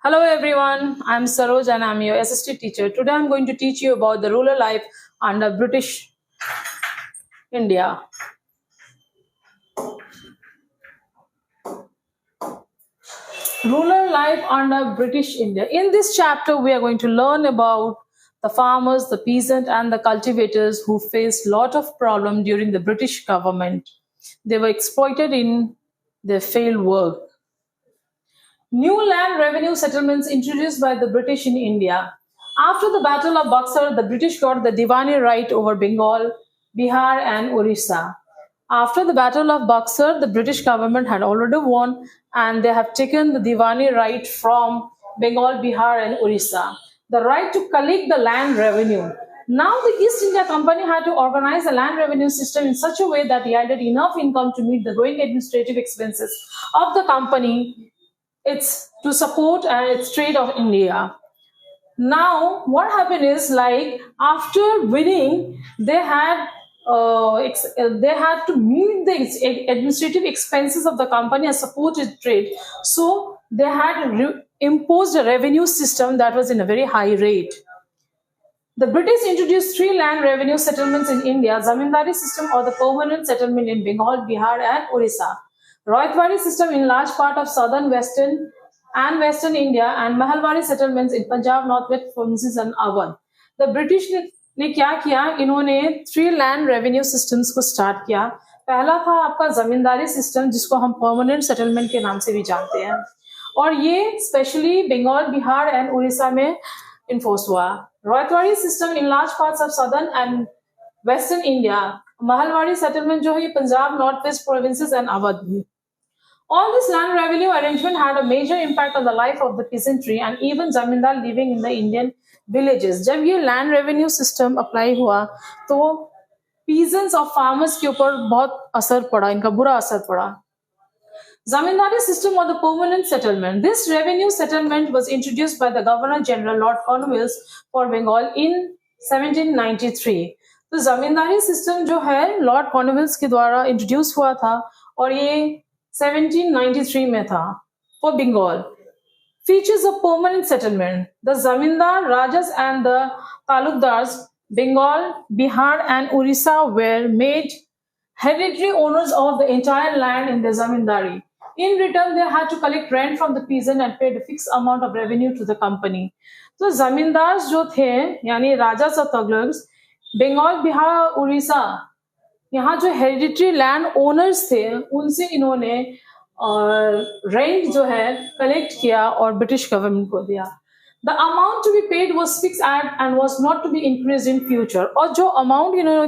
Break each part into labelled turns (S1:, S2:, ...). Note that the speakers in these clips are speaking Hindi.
S1: Hello everyone, I'm Saroj and I'm your assistant teacher. Today I'm going to teach you about the rural life under British India. Rural life under British India. In this chapter, we are going to learn about the farmers, the peasant, and the cultivators who faced lot of problem during the British government. They were exploited in their failed work. New land revenue settlements introduced by the British in India. After the Battle of Buxar, the British got the Diwani right over Bengal, Bihar, and Orissa. After the Battle of Buxar, the British government had already won and they have taken the Diwani right from Bengal, Bihar, and Orissa. The right to collect the land revenue. Now, the East India Company had to organize the land revenue system in such a way that yielded enough income to meet the growing administrative expenses of the company. It's to support its trade of India. Now, what happened is like after winning, they had to meet the administrative expenses of the company and support its trade. So they had imposed a revenue system that was in a very high rate. The British introduced three land revenue settlements in India: Zamindari system or the permanent settlement in Bengal, Bihar, and Orissa; Royatwari system in large part of southern, western India, and Mahalwari settlements in Punjab, northwest provinces, and Awadh. The British ने क्या किया, इन्होंने थ्री लैंड रेवेन्यू सिस्टम्स को स्टार्ट किया. पहला था आपका जमींदारी सिस्टम, जिसको हम परमानेंट सेटलमेंट के नाम से भी जानते हैं, और ये स्पेशली बंगाल, बिहार एंड उड़ीसा में इन्फोर्स हुआ. Ryotwari system in large parts of southern and western India. Mahalwari settlement जो है ये Punjab, north west provinces and Awadh में. All this land revenue arrangement had a major impact on the life of the peasantry and even zamindar living in the Indian villages. जब ये land revenue system apply हुआ तो peasants और farmers के ऊपर बहुत असर पड़ा, इनका बुरा असर पड़ा. Zamindari system or the permanent settlement. This revenue settlement was introduced by the Governor General Lord Cornwallis for Bengal in 1793. तो जमींदारी सिस्टम जो है लॉर्ड कॉर्नवालिस के द्वारा इंट्रोड्यूस हुआ था और ये 1793 में था for Bengal. Features of permanent settlement. The zamindar, rajas, and the talukdars, Bengal, Bihar, and Orissa were made hereditary owners of the entire land in the zamindari. In return, they had to collect rent from the peasant and paid a fixed amount of revenue to the company. तो जमींदार जो थे यानी राजास और तगलग्स, बंगाल, बिहार, उड़ीसा, यहाँ जो हेरिडिटरी लैंड ओनर्स थे उनसे इन्होंने रेंट जो है कलेक्ट किया और ब्रिटिश गवर्नमेंट को दिया. The amount to be paid was fix and was not to be increase in future. और जो अमाउंट इन्होंने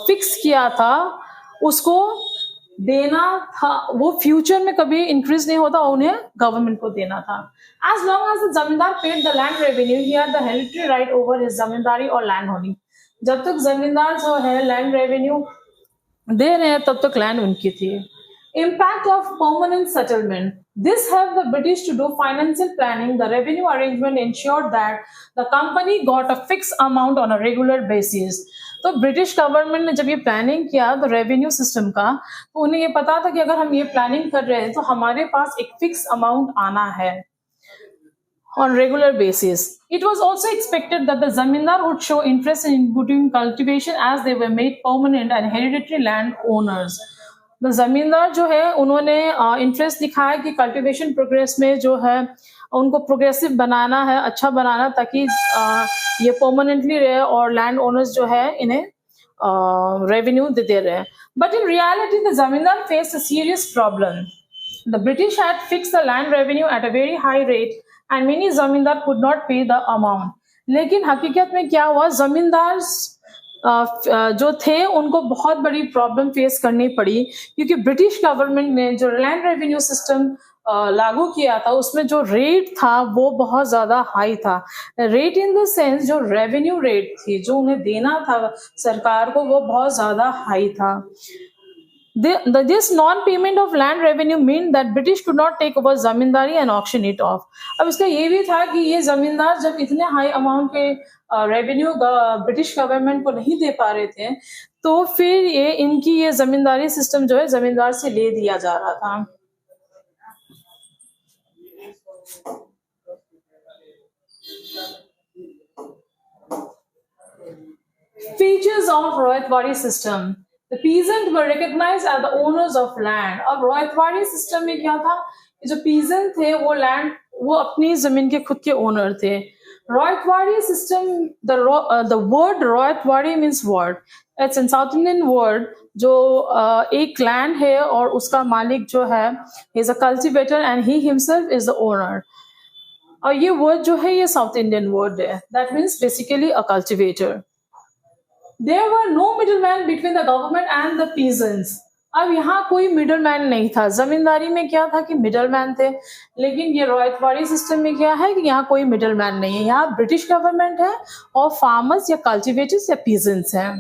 S1: फिक्स किया था उसको देना था, वो फ्यूचर में कभी इंक्रीज नहीं होता, उन्हें गवर्नमेंट को देना था. As long as the zamindar paid the land revenue, he had the hereditary right over his zamindari और लैंड होल्डिंग. जब तक जमींदार जो है लैंड रेवेन्यू दे रहे हैं तब तक लैंड उनकी थी. Impact of permanent settlement. This helped the British to do financial planning. The revenue arrangement ensured that the company got a fixed amount on a regular basis. तो ब्रिटिश गवर्नमेंट ने जब ये प्लानिंग किया तो रेवेन्यू सिस्टम का, तो उन्हें ये पता था कि अगर हम ये प्लानिंग कर रहे हैं तो हमारे पास एक फिक्स अमाउंट आना है on regular basis. It was also expected that the zamindar would show interest in inputting cultivation as they were made permanent and hereditary land owners. The जमींदार जो है उन्होंने इंटरेस्ट दिखाया कि कल्टीवेशन प्रोग्रेस में जो है उनको प्रोग्रेसिव बनाना है, अच्छा बनाना, ताकि ये परमानेंटली रहे और लैंड ओनर्स जो है इन्हें रेवेन्यू देते रहे. बट इन रियलिटी द जमींदार faced a serious problem. The British had fixed the land revenue at a very high rate and many zamindar could not pay the amount. लेकिन हकीकत में क्या हुआ, जमींदार जो थे उनको बहुत बड़ी प्रॉब्लम फेस करनी पड़ी, क्योंकि ब्रिटिश गवर्नमेंट ने जो लैंड रेवेन्यू सिस्टम लागू किया था उसमें जो रेट था वो बहुत ज्यादा हाई था. रेट इन द सेंस जो रेवेन्यू रेट थी जो उन्हें देना था सरकार को वो बहुत ज्यादा हाई था. This non-payment of land revenue meant that British could not take over zamindari and auction it off. अब इसका ये भी था कि ये जमींदार जब इतने हाई अमाउंट के रेवेन्यू ब्रिटिश गवर्नमेंट को नहीं दे पा रहे थे तो फिर ये इनकी ये जमींदारी सिस्टम जो है जमींदार से ले दिया जा रहा था. of Rohitwari system. The peasants were recognized as the owners of land. अब Rohitwari system में क्या था? जो peasant थे वो land वो अपनी जमीन के खुद के ओनर थे. Rohitwari system, the word Rohitwari means what? It's in South Indian word जो एक land है और उसका मालिक जो है is a cultivator and he himself is the owner. और ये word जो है ये South Indian word है. That means basically a cultivator. There were no middlemen between the government and the peasants. अब यहाँ कोई मिडलमैन नहीं था. जमींदारी में क्या था कि मिडलमैन थे, लेकिन ये रोहितवाड़ी सिस्टम में क्या है कि यहाँ कोई मिडलमैन नहीं है. यहाँ ब्रिटिश गवर्नमेंट है और फार्मर्स या कल्टिवेटर्स या पीजेंट्स हैं.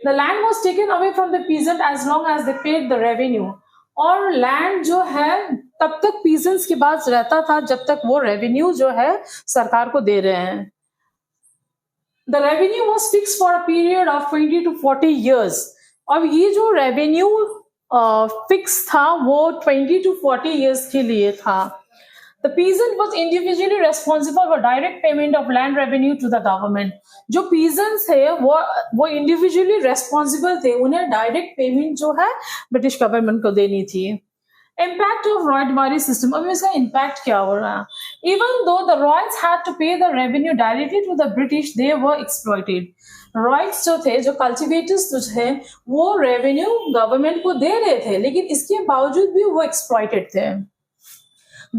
S1: The land was taken away from the peasant as long as they paid the revenue. और लैंड जो है तब तक पीजेंट्स के पास रहता था जब तक वो रेवेन्यू जो है सरकार को दे रहे हैं. The revenue was fixed for a period of 20 to 40 years. अब ये जो रेवेन्यू फिक्स था वो 20 to 40 years के लिए था. The peasant was individually responsible for direct payment of land revenue to the government. जो peasants है वो individually responsible थे, उन्हें direct payment जो है ब्रिटिश गवर्नमेंट को देनी थी. Impact of Rohitwari system. अब इसका impact क्या हो रहा है? Even though the Rohits had to pay the revenue directly to the British, they were exploited. Rohits जो थे, जो cultivators जो थे, वो revenue government को दे रहे थे, लेकिन इसके बावजूद भी वो exploited थे.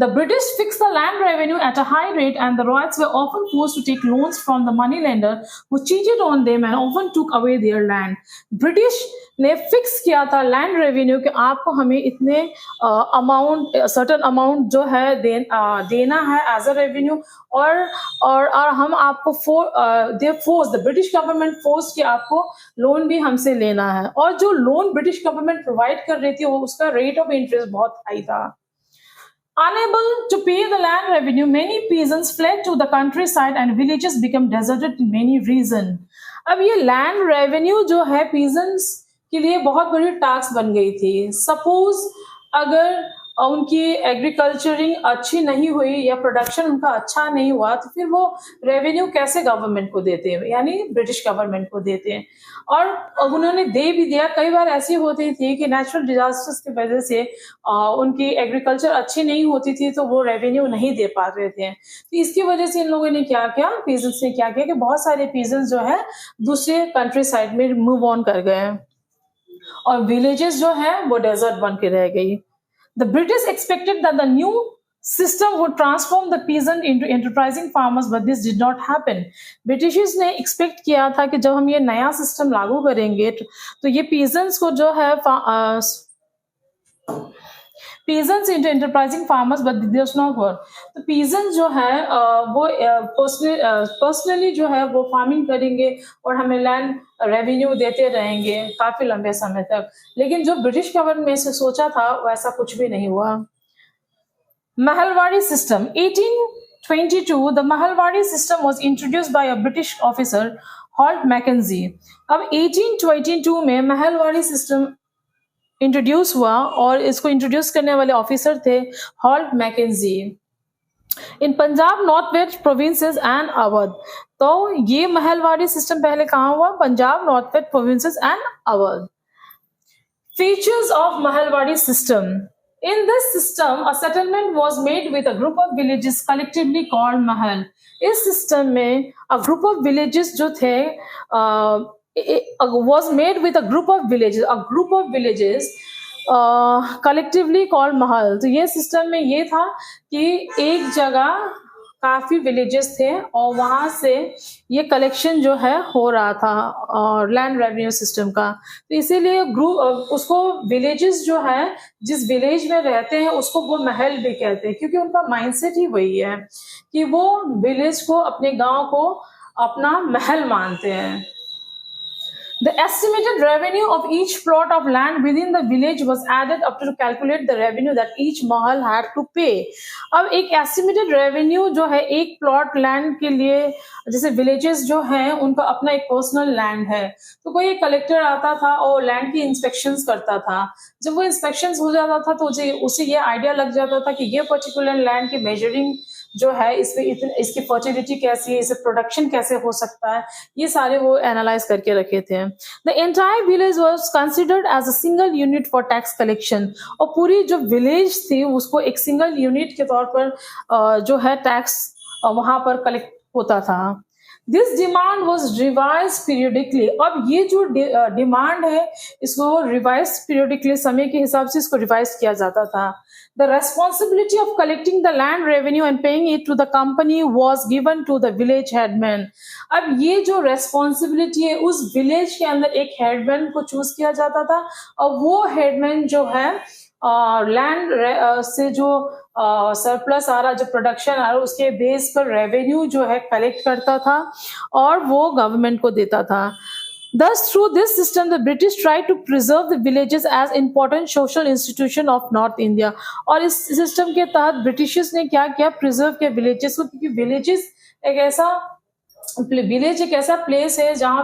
S1: The British fixed the land revenue at a high rate and the Rohits were often forced to take loans from the moneylender who cheated on them and often took away their land. British ने फिक्स किया था लैंड रेवेन्यू कि आपको हमें इतने अमाउंट सर्टेन अमाउंट जो है देना है एज अ रेवेन्यू और हम आपको द ब्रिटिश गवर्नमेंट फोर्स कि आपको लोन भी हमसे लेना है. और जो लोन ब्रिटिश गवर्नमेंट प्रोवाइड कर रही थी वो उसका रेट ऑफ इंटरेस्ट बहुत हाई था. Unable to pay the land revenue, many peasants fled to the countryside and villages became deserted in many reasons. अब ये land revenue जो है peasants के लिए बहुत बड़ी टास्क बन गई थी. सपोज अगर उनकी एग्रीकल्चरिंग अच्छी नहीं हुई या प्रोडक्शन उनका अच्छा नहीं हुआ तो फिर वो रेवेन्यू कैसे गवर्नमेंट को देते हैं, यानी ब्रिटिश गवर्नमेंट को देते हैं. और उन्होंने दे भी दिया. कई बार ऐसी होती थी कि नेचुरल डिजास्टर्स की वजह से उनकी एग्रीकल्चर अच्छी नहीं होती थी तो वो रेवेन्यू नहीं दे पा रहे थे. तो इसकी वजह से इन लोगों ने क्या किया, पीजेंट्स ने क्या किया कि बहुत सारे पीजेंट्स जो है दूसरे कंट्री साइड में मूव ऑन कर गए और विलेजेस जो है वो डेजर्ट बन के रह गई. The British expected that the new system would transform the peasant into enterprising farmers, but this did not happen. Britishers ने expect किया था कि जब हम ये नया सिस्टम लागू करेंगे तो ये peasants को जो है peasants into enterprising farmers, but this does not work. तो peasants जो है वो personally जो है वो फार्मिंग करेंगे और हमें लैंड रेवेन्यू देते रहेंगे काफी लंबे समय तक. लेकिन जो ब्रिटिश गवर्नमेंट से सोचा था वैसा कुछ भी नहीं हुआ. Mahalwari system 1822. The Mahalwari system was introduced by a British officer Holt Mackenzie. अब 1822 में Mahalwari system इंट्रोड्यूस हुआ और इसको इंट्रोड्यूस करने वाले ऑफिसर थे Holt Mackenzie in Punjab north west provinces and Awadh. तो ये महलवाड़ी सिस्टम पहले कहाँ हुआ? Punjab north west provinces and Awadh. Features of Mahalwari system. In this system, a settlement was made with a group of villages collectively called महल. इस सिस्टम में a group of villages जो थे was made with a group of villages collectively called महल. तो ये सिस्टम में ये था कि एक जगह काफी विलेजेस थे और वहां से ये कलेक्शन जो है हो रहा था और लैंड रेवेन्यू सिस्टम का. तो इसीलिए ग्रुप उसको विलेजेस जो है जिस विलेज में रहते हैं उसको वो महल भी कहते हैं क्योंकि उनका माइंडसेट ही वही है कि वो विलेज को अपने गांव को अपना महल मानते हैं. The estimated revenue of each plot of land within the village was added up to calculate the revenue that each mahal had to pay. अब एक estimated revenue जो है एक plot land के लिए, जैसे villages जो हैं उनका अपना एक personal land है तो कोई एक collector आता था और land की inspections करता था. जब वो inspections हो जाता था तो उसे ये idea लग जाता था कि ये particular land की measuring जो है इसमें इसकी फर्टिलिटी कैसी है, इसे प्रोडक्शन कैसे हो सकता है, ये सारे वो एनालाइज करके रखे थे। The entire village was considered as a single unit for tax collection, और पूरी जो विलेज थी उसको एक सिंगल यूनिट के तौर पर जो है टैक्स वहां पर कलेक्ट होता था। This demand was revise periodically. अब ये जो डिमांड है इसको रिवाइज पीरियडिकली, समय के हिसाब से इसको रिवाइज किया जाता था। The responsibility of collecting the land revenue and paying it to the company was given to the village headman. अब ये जो रेस्पॉन्सिबिलिटी है उस विलेज के अंदर एक हेडमैन को चूज किया जाता था, और वो हेडमैन जो है लैंड से जो सरप्लस आ रहा, जो प्रोडक्शन आ रहा, उसके बेस पर रेवेन्यू जो है कलेक्ट करता था और वो गवर्नमेंट को देता था। Thus, through this system, the British tried to preserve the villages as important social institution of North India. और इस सिस्टम के तहत ब्रिटिशर्स ने क्या किया, प्रिजर्व किया विलेजेस को, क्योंकि विलेज एक ऐसा प्लेस है जहाँ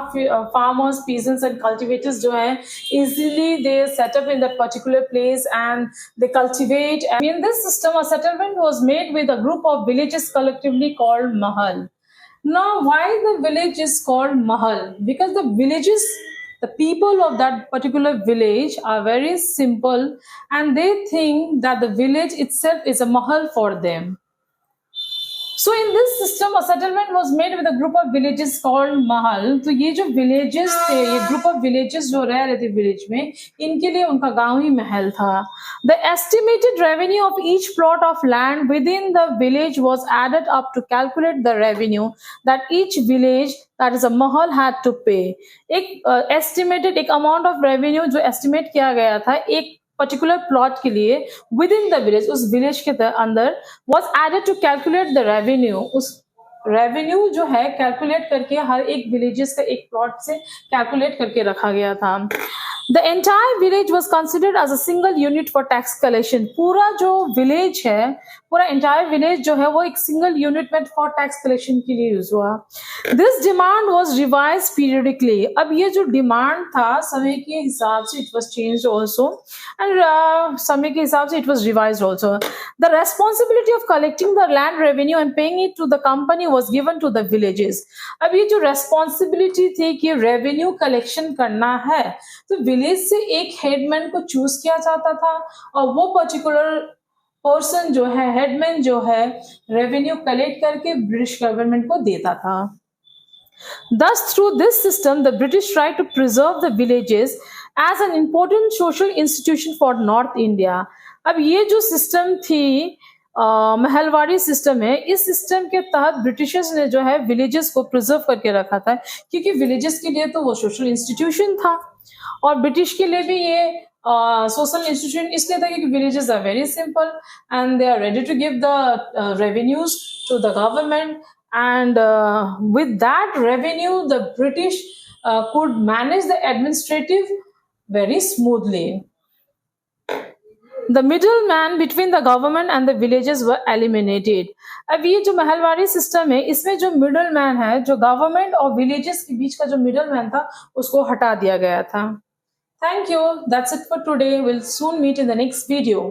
S1: फार्मर्स, पीजेंट्स एंड कल्टिवेटर्स जो है easily they setup in that particular place and they cultivate. In this system a settlement was made with a group of villages collectively called Mahal. Now, why the village is called mahal? Because the villages, the people of that particular village are very simple, and they think that the village itself is a mahal for them. So in this system a settlement was made with a group of villages called mahal. तो ये जो villages थे, ये group of villages जो रह रहे थे village में, इनके लिए उनका गांव ही महल था। The estimated revenue of each plot of land within the village was added up to calculate the revenue that each village, that is a mahal, had to pay. एक estimated एक amount of revenue जो estimate किया गया था एक पर्टिकुलर प्लॉट के लिए विद इन द विलेज, उस विलेज के अंदर was added to calculate the revenue. उस रेवेन्यू जो है कैलकुलेट करके हर एक विलेजेस का एक प्लॉट से कैलकुलेट करके रखा गया था। The entire village was considered as a single unit for tax collection. पूरा जो विलेज है, पूरा एंटायर विलेज जो है वो एक सिंगल यूनिट में फॉर टैक्स कलेक्शन के लिए यूज हुआ। This demand was revise periodically. अब ये जो डिमांड था समय के हिसाब से it was change also, and समय के हिसाब से it was revise also. The responsibility of collecting the land revenue and paying it to the company was given to the villages. अब ये जो रेस्पॉन्सिबिलिटी थी कि रेवेन्यू कलेक्शन करना है, तो विलेज से एक हेडमैन को चूज किया जाता था, और वो पर्टिकुलर पर्सन जो है, हेडमैन जो है, रेवेन्यू कलेक्ट करके ब्रिटिश गवर्नमेंट को देता था। Thus, through this system, the British tried to preserve the villages as an important social institution for North India. अब ये जो सिस्टम थी महलवाड़ी सिस्टम है, इस सिस्टम के तहत ब्रिटिशर्स ने जो है विलेजेस को प्रिजर्व करके रखा था, क्योंकि विलेजेस के लिए तो वो सोशल इंस्टीट्यूशन था, और ब्रिटिश के लिए भी ये सोशल इंस्टीट्यूशन इसलिए था क्योंकि villages are very simple and they are ready to give the revenues to the government, and with that revenue the British could manage the administrative very smoothly. The middleman between the government and the villages were eliminated. अब ये जो महलवाड़ी सिस्टम है, इसमें जो मिडल मैन है, जो गवर्नमेंट और विलेजेस के बीच का जो मिडल मैन था, उसको हटा दिया गया था। Thank you. That's it for today. We'll soon meet in the next video.